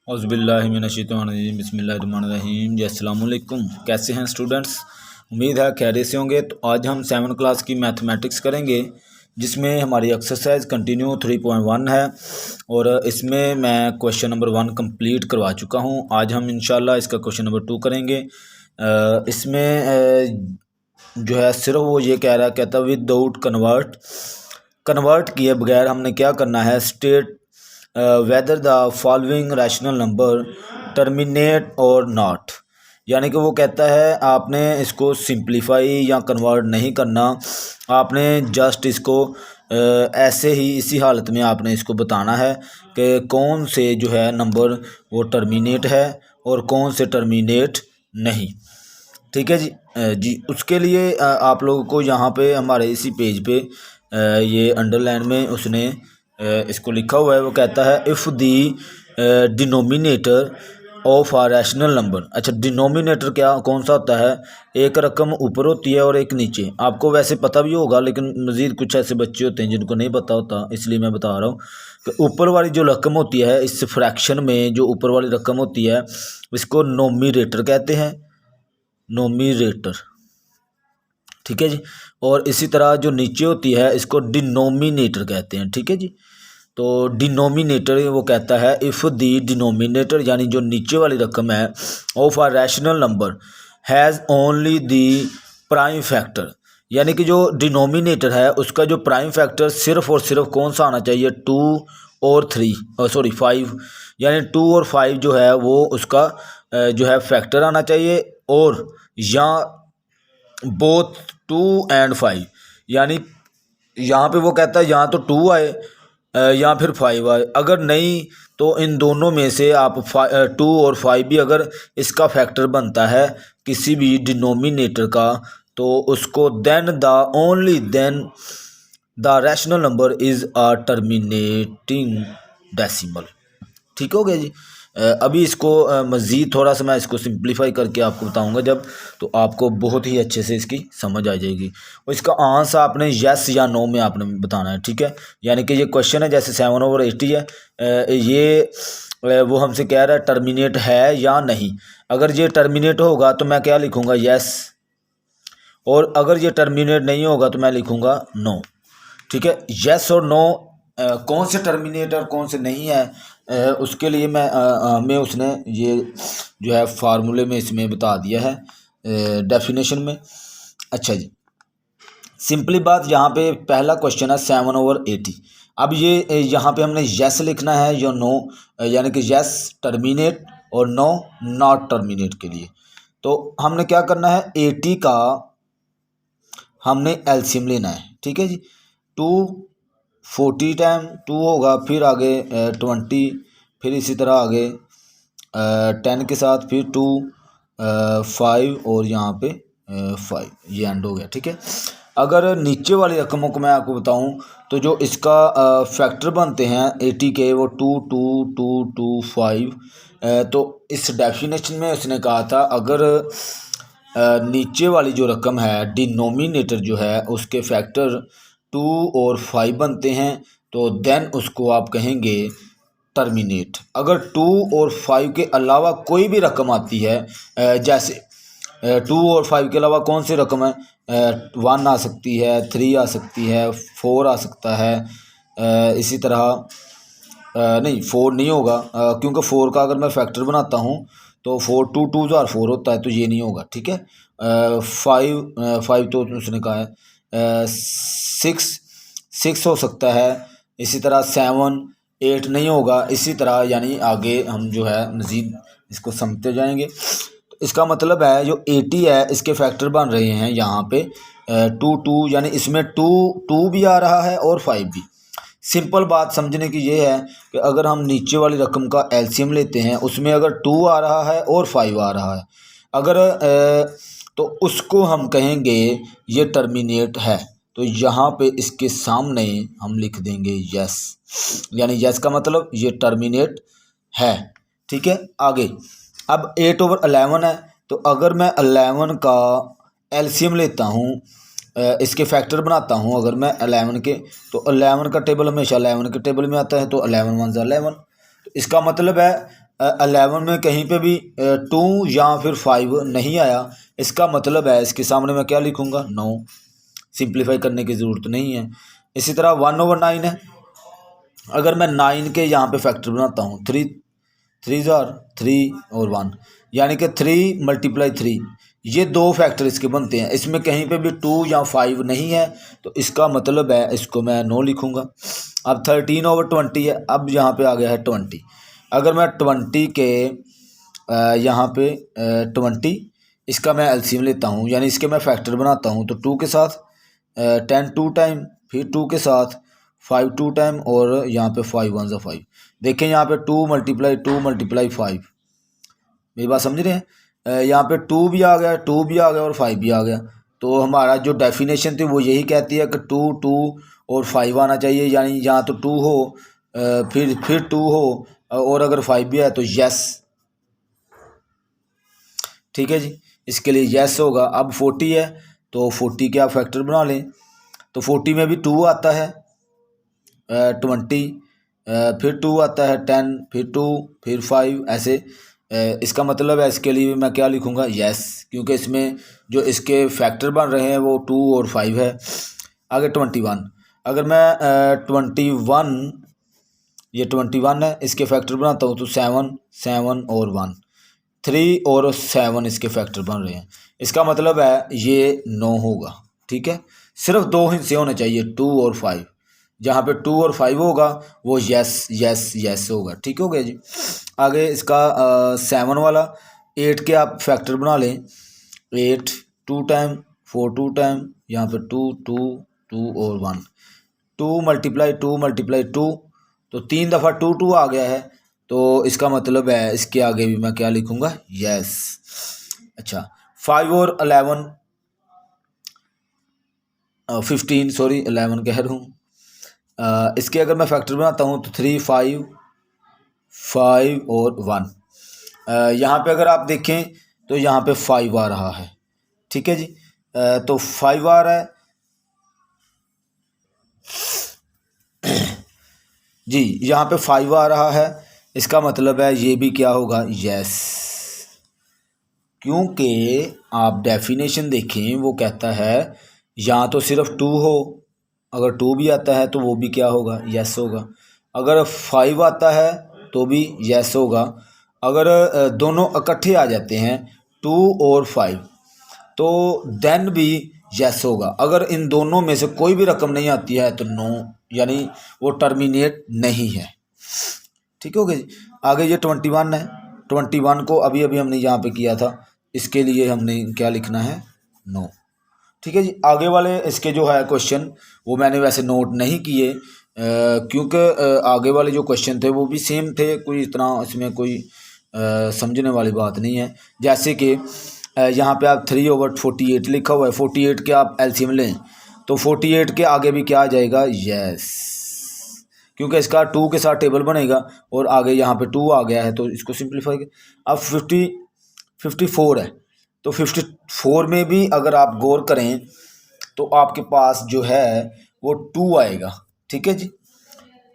औज़ुबिल्लाहिमिनश्शैतानिर्रजीम बिस्मिल्लाहिर्रहमानिर्रहीम जी अस्सलाम वालेकुम। कैसे हैं स्टूडेंट्स? उम्मीद है खैरियत से होंगे। तो आज हम 7 क्लास की मैथमेटिक्स करेंगे, जिसमें हमारी एक्सरसाइज कंटिन्यू 3.1 है और इसमें मैं क्वेश्चन नंबर 1 कंप्लीट करवा चुका हूं। आज हम इंशाल्लाह इसका क्वेश्चन नंबर 2 करेंगे। इसमें जो है सिर्फ वो ये कह रहा है, कहता विदाउट कन्वर्ट किए बगैर हमने क्या करना है, state whether the following rational number terminate और नॉट। यानी कि वो कहता है आपने इसको सिंप्लीफाई या कन्वर्ट नहीं करना, आपने जस्ट इसको ऐसे ही इसी हालत में आपने इसको बताना है कि कौन से जो है नंबर वो टर्मिनेट है और कौन से टर्मिनेट नहीं। ठीक है जी उसके लिए आप लोगों को यहाँ पे हमारे इसी पेज पे ये अंडरलाइन में उसने इसको लिखा हुआ है। वो कहता है if the denominator of a rational number. अच्छा, डिनोमिनेटर क्या कौन सा होता है? एक रकम ऊपर होती है और एक नीचे। आपको वैसे पता भी होगा, लेकिन मज़ीद कुछ ऐसे बच्चे होते हैं जिनको नहीं पता होता, इसलिए मैं बता रहा हूँ कि ऊपर वाली जो रकम होती है, इस फ्रैक्शन में जो ऊपर वाली रकम होती है इसको नोमिनेटर कहते हैं, नोमिनेटर। ठीक है जी। और इसी तरह जो नीचे होती है इसको डिनोमिनेटर कहते हैं। ठीक है जी। तो डिनोमिनेटर वो कहता है इफ़ दी डिनोमिनेटर यानी जो नीचे वाली रकम है of a rational number has only the prime factor, यानी कि जो डिनोमिनेटर है उसका जो प्राइम फैक्टर सिर्फ और सिर्फ कौन सा आना चाहिए, 2 और 5, यानी 2 और 5 जो है वो उसका जो है फैक्टर आना चाहिए, और या बोथ 2 एंड 5, यानी यहाँ पे वो कहता है या तो 2 आए या फिर 5 आए। अगर नहीं तो इन दोनों में से आप 2 और 5 भी अगर इसका फैक्टर बनता है किसी भी डिनोमिनेटर का, तो उसको then the rational number is a terminating decimal. ठीक हो गया जी। अभी इसको मज़ीद थोड़ा सा मैं इसको सिंप्लीफाई करके आपको बताऊंगा जब, तो आपको बहुत ही अच्छे से इसकी समझ आ जाएगी। और इसका आंसर आपने यस या नो में आपने बताना है। ठीक है, यानी कि ये क्वेश्चन है जैसे 7/80 है, ये वो हमसे कह रहा है टर्मिनेट है या नहीं। अगर ये टर्मिनेट होगा तो मैं क्या लिखूँगा, यस, और अगर ये टर्मिनेट नहीं होगा तो मैं लिखूँगा नो। ठीक है, यस और नो कौन से टर्मिनेट और कौन से नहीं है, उसके लिए मैं उसने ये जो है फार्मूले में इसमें बता दिया है डेफिनेशन में। अच्छा जी, सिंपली बात यहाँ पे पहला क्वेश्चन है 7/80। अब ये यहाँ पे हमने यस लिखना है या नो, यानी कि यस टर्मिनेट और नो नॉट टर्मिनेट के लिए। तो हमने क्या करना है, 80 का हमने एलसीएम लेना है। ठीक है जी। 240 टाइम 2 होगा, फिर आगे 20, फिर इसी तरह आगे 10 के साथ फिर 2 5 और यहाँ पे 5, ये एंड हो गया। ठीक है, अगर नीचे वाली रकमों को मैं आपको बताऊं तो जो इसका फैक्टर बनते हैं 80 के, वो 2 2 2 2 5। तो इस डेफिनेशन में उसने कहा था अगर नीचे वाली जो रकम है डिनोमिनेटर जो है उसके फैक्टर 2 और 5 बनते हैं तो देन उसको आप कहेंगे टर्मिनेट। अगर 2 और 5 के अलावा कोई भी रकम आती है, जैसे 2 और 5 के अलावा कौन सी रकम है, 1 आ सकती है, 3 आ सकती है, 4 आ सकता है, इसी तरह नहीं 4 नहीं होगा, क्योंकि 4 का अगर मैं फैक्टर बनाता हूँ तो 4 2 2 4 4 होता है, तो ये नहीं होगा। ठीक है, 5 तो उसने कहा है, 6 हो सकता है, इसी तरह 7 8 नहीं होगा, इसी तरह यानी आगे हम जो है मज़ीद इसको समझते जाएंगे। इसका मतलब है जो 80 है इसके फैक्टर बन रहे हैं यहाँ पे 2 2, यानी इसमें 2 भी आ रहा है और 5 भी। सिंपल बात समझने की ये है कि अगर हम नीचे वाली रकम का एलसीएम लेते हैं उसमें अगर 2 आ रहा है और 5 आ रहा है, अगर तो उसको हम कहेंगे ये टर्मिनेट है। तो यहाँ पे इसके सामने हम लिख देंगे यस, यानी यस का मतलब ये टर्मिनेट है। ठीक है, आगे अब 8/11 है, तो अगर मैं 11 का एलसीएम लेता हूँ, इसके फैक्टर बनाता हूँ अगर मैं 11 के, तो 11 का टेबल हमेशा 11 के टेबल में आता है, तो 11 1 11। तो इसका मतलब है 11 में कहीं पे भी 2 या फिर 5 नहीं आया, इसका मतलब है इसके सामने मैं क्या लिखूँगा, 9। सिंप्लीफाई करने की ज़रूरत नहीं है। इसी तरह 1/9 है, अगर मैं 9 के यहाँ पे फैक्टर बनाता हूँ, 3 और 1, यानी कि 3 × 3, ये 2 फैक्टर इसके बनते हैं। इसमें कहीं पे भी 2 या 5 नहीं है, तो इसका मतलब है इसको मैं 9 लिखूँगा। अब 13/20 है, अब यहाँ पे आ गया है 20। अगर मैं 20 के यहाँ पे 20, इसका मैं एलसीएम लेता हूँ, यानी इसके मैं फैक्टर बनाता हूँ, तो 2 के साथ 10 2 टाइम, फिर 2 के साथ 5 2 टाइम, और यहाँ पे 5 1 × 5। देखें यहाँ पे 2 × 5, मेरी बात समझ रहे हैं। यहाँ पे 2 भी आ गया, 2 भी आ गया और 5 भी आ गया। तो हमारा जो डेफिनेशन थी वो यही कहती है कि 2 2 और 5 आना चाहिए, यानी यहाँ तो 2 हो, फिर 2 हो, और अगर 5 भी है तो यस। ठीक है जी, इसके लिए यस होगा। अब 40 है, तो 40 के आप फैक्टर बना लें, तो 40 में भी 2 आता है, 20, फिर 2 आता है, 10, फिर 2, फिर 5, ऐसे। इसका मतलब है इसके लिए मैं क्या लिखूँगा, यस, क्योंकि इसमें जो इसके फैक्टर बन रहे हैं वो 2 और 5 है। आगे 21, अगर मैं 21, ये 21 है, इसके फैक्टर बनाता हूँ तो 7 7 और 1, 3 और 7 इसके फैक्टर बन रहे हैं। इसका मतलब है ये 9 होगा। ठीक है, सिर्फ 2 हिस्से होने चाहिए, 2 और 5। जहाँ पे 2 और 5 होगा वो यस यस यस होगा। ठीक हो गया जी। आगे इसका 7 वाला, 8 के आप फैक्टर बना लें, 8 2 टाइम, 4 2 टाइम, यहाँ पे 2 2 2 और 1, 2 × 2, तो 3 दफ़ा 2 2 आ गया है, तो इसका मतलब है इसके आगे भी मैं क्या लिखूँगा, यस। अच्छा, 5 और 11 15, सॉरी 11 कह रहा हूँ। इसके अगर मैं फैक्टर बनाता हूँ तो 3 5 5 और 1। यहाँ पे अगर आप देखें तो यहाँ पे 5 आ रहा है। ठीक है जी, तो 5 आ रहा है जी, यहाँ पे 5 आ रहा है, इसका मतलब है ये भी क्या होगा, यस। क्योंकि आप डेफिनेशन देखें, वो कहता है या तो सिर्फ 2 हो, अगर 2 भी आता है तो वो भी क्या होगा, यस होगा। अगर 5 आता है तो भी यस होगा। अगर दोनों इकट्ठे आ जाते हैं 2 और 5, तो देन भी यस होगा। अगर इन दोनों में से कोई भी रकम नहीं आती है तो नो, यानी वो टर्मिनेट नहीं है। ठीक हो गया। आगे ये 21 है, 21 को अभी अभी हमने यहाँ पे किया था, इसके लिए हमने क्या लिखना है, नो। ठीक है जी। आगे वाले इसके जो है क्वेश्चन वो मैंने वैसे नोट नहीं किए, क्योंकि आगे वाले जो क्वेश्चन थे वो भी सेम थे, कोई इतना इसमें कोई समझने वाली बात नहीं है। जैसे कि यहाँ पे आप 3/48 लिखा हुआ है, 48 के आप एलसीएम लें तो 48 के आगे भी क्या आ जाएगा, यस, क्योंकि इसका 2 के साथ टेबल बनेगा और आगे यहाँ पे 2 आ गया है, तो इसको सिंप्लीफाई। अब 54 है, तो 54 में भी अगर आप गौर करें तो आपके पास जो है वो 2 आएगा। ठीक है जी,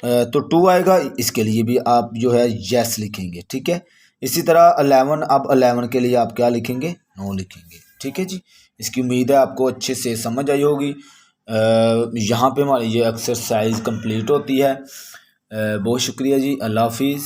तो 2 आएगा, इसके लिए भी आप जो है यस लिखेंगे। ठीक है, इसी तरह 11, अब 11 के लिए आप क्या लिखेंगे, नो लिखेंगे। ठीक है जी, इसकी उम्मीद है आपको अच्छे से समझ आई होगी। यहाँ पे हमारी ये एक्सरसाइज कंप्लीट होती है। बहुत शुक्रिया जी, अल्लाह हाफिज़।